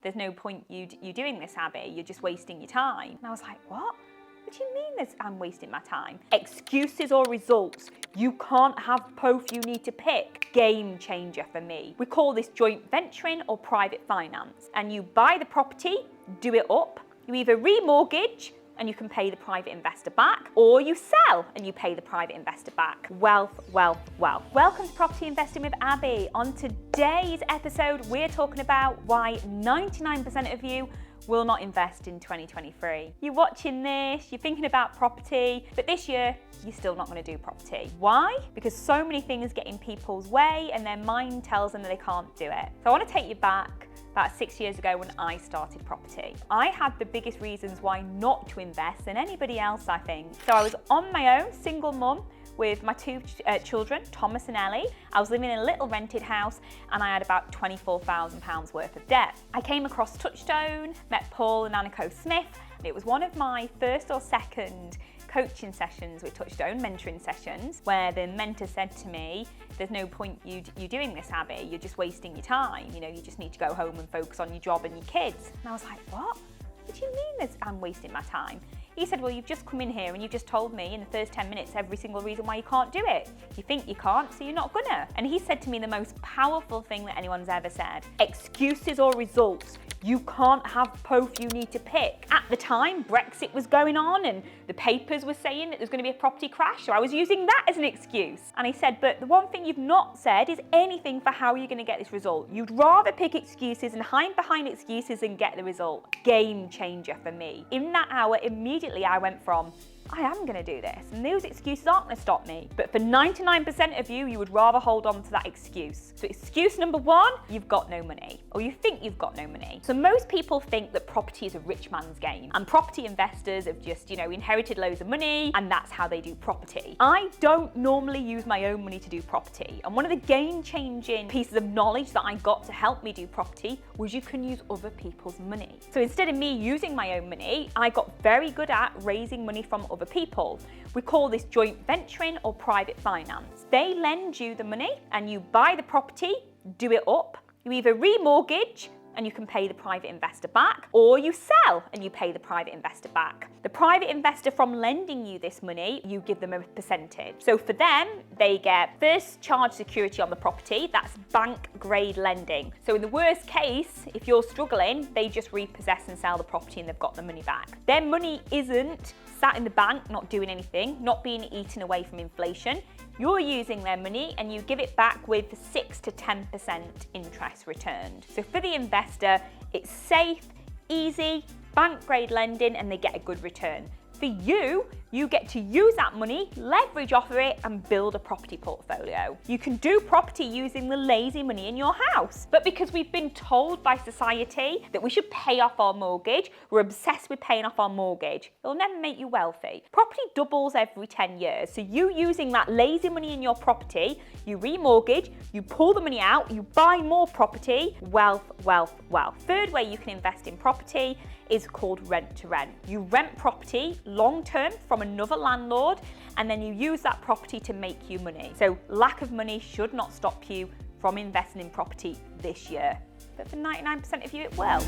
there's no point you doing this, Abi. You're just wasting your time. And I was like, what? What do you mean I'm wasting my time? Excuses or results? You can't have both, you need to pick. Game changer for me. We call this joint venturing or private finance. And you buy the property, do it up. You either remortgage and you can pay the private investor back, or you sell and you pay the private investor back. Wealth, wealth, wealth. Welcome to Property Investing with Abi. On today's episode, we're talking about why 99% of you will not invest in 2023. You're watching this, you're thinking about property, but this year, you're still not going to do property. Why? Because so many things get in people's way and their mind tells them that they can't do it. So I want to take you back about 6 years ago when I started property. I had the biggest reasons why not to invest than anybody else, I think. So I was on my own, single mum, with my two children, Thomas and Ellie. I was living in a little rented house and I had about £24,000 worth of debt. I came across Touchstone, met Paul and Anniko Smith, and it was one of my first or second coaching sessions with Touchstone, mentoring sessions, where the mentor said to me, there's no point you doing this, Abi. You're just wasting your time. You know, you just need to go home and focus on your job and your kids. And I was like, what? What do you mean I'm wasting my time? He said, well, you've just come in here and you've just told me in the first 10 minutes every single reason why you can't do it. You think you can't, so you're not gonna. And he said to me the most powerful thing that anyone's ever said, excuses or results? You can't have both, you need to pick. At the time, Brexit was going on and the papers were saying that there's going to be a property crash, so I was using that as an excuse. And he said, but the one thing you've not said is anything for how you're going to get this result. You'd rather pick excuses and hide behind excuses and get the result. Game changer for me. In that hour, immediately I went from, I am going to do this, and those excuses aren't going to stop me. But for 99% of you, you would rather hold on to that excuse. So excuse number one, you've got no money, or you think you've got no money. So most people think that property is a rich man's game, and property investors have just, inherited loads of money, and that's how they do property. I don't normally use my own money to do property, and one of the game-changing pieces of knowledge that I got to help me do property was you can use other people's money. So instead of me using my own money, I got very good at raising money from other people. We call this joint venturing or private finance. They lend you the money and you buy the property, do it up. You either remortgage and you can pay the private investor back, or you sell and you pay the private investor back. The private investor, from lending you this money, you give them a percentage. So for them, they get first charge security on the property, that's bank grade lending. So in the worst case, if you're struggling, they just repossess and sell the property and they've got the money back. Their money isn't sat in the bank, not doing anything, not being eaten away from inflation. You're using their money and you give it back with 6 to 10% interest returned. So for the investor, it's safe, easy, bank grade lending, and they get a good return. For you, you get to use that money, leverage off of it, and build a property portfolio. You can do property using the lazy money in your house. But because we've been told by society that we should pay off our mortgage, we're obsessed with paying off our mortgage. It'll never make you wealthy. Property doubles every 10 years. So you using that lazy money in your property, you remortgage, you pull the money out, you buy more property, wealth, wealth, wealth. Third way you can invest in property is called rent to rent. You rent property long term from another landlord, and then you use that property to make you money. So lack of money should not stop you from investing in property this year. But for 99% of you, it will.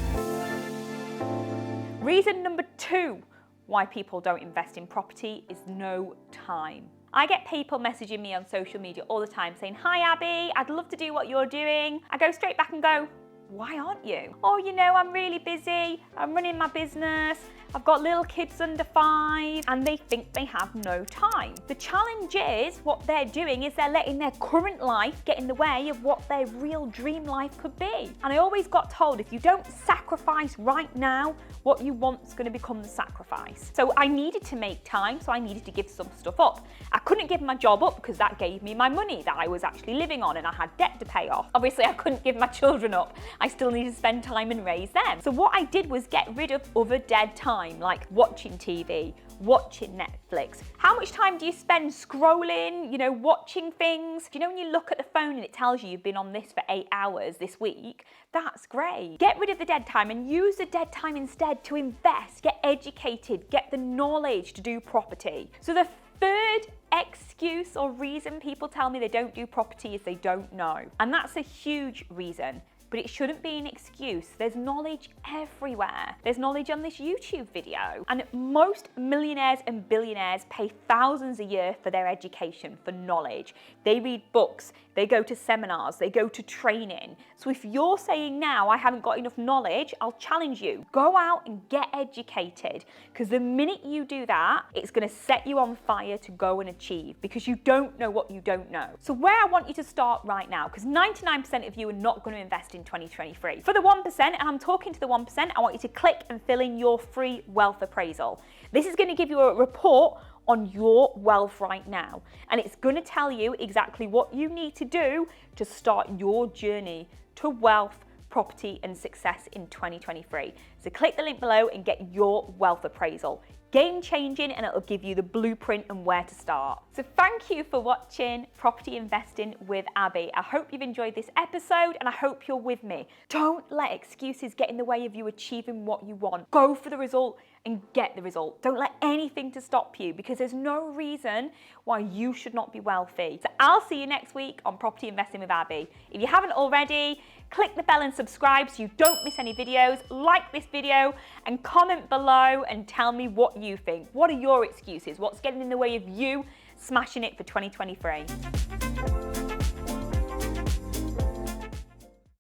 Reason number two why people don't invest in property is no time. I get people messaging me on social media all the time saying, hi Abi, I'd love to do what you're doing. I go straight back and go, why aren't you? Oh, I'm really busy, I'm running my business, I've got little kids under 5, and they think they have no time. The challenge is, what they're doing is they're letting their current life get in the way of what their real dream life could be. And I always got told, if you don't sacrifice right now, what you want is going to become the sacrifice. So I needed to make time, so I needed to give some stuff up. I couldn't give my job up because that gave me my money that I was actually living on and I had debt to pay off. Obviously, I couldn't give my children up. I still needed to spend time and raise them. So what I did was get rid of other dead time, like watching TV, watching Netflix. How much time do you spend scrolling, watching things? When you look at the phone and it tells you you've been on this for 8 hours this week, that's great. Get rid of the dead time and use the dead time instead to invest, get educated, get the knowledge to do property. So the third excuse or reason people tell me they don't do property is they don't know. And that's a huge reason. but it shouldn't be an excuse. There's knowledge everywhere. There's knowledge on this YouTube video. And most millionaires and billionaires pay thousands a year for their education, for knowledge. They read books, they go to seminars, they go to training. So if you're saying now, I haven't got enough knowledge, I'll challenge you. Go out and get educated, because the minute you do that, it's going to set you on fire to go and achieve, because you don't know what you don't know. So where I want you to start right now, because 99% of you are not going to invest in 2023. For the 1%, and I'm talking to the 1%, I want you to click and fill in your free wealth appraisal. This is going to give you a report on your wealth right now, and it's going to tell you exactly what you need to do to start your journey to wealth, property and success in 2023. So click the link below and get your wealth appraisal. Game changing, and it'll give you the blueprint and where to start. So thank you for watching Property Investing with Abi. I hope you've enjoyed this episode, and I hope you're with me. Don't let excuses get in the way of you achieving what you want. Go for the result and get the result. Don't let anything to stop you, because there's no reason why you should not be wealthy. So I'll see you next week on Property Investing with Abi. If you haven't already, click the bell and subscribe so you don't miss any videos. Like this video and comment below and tell me what you think. What are your excuses? What's getting in the way of you smashing it for 2023?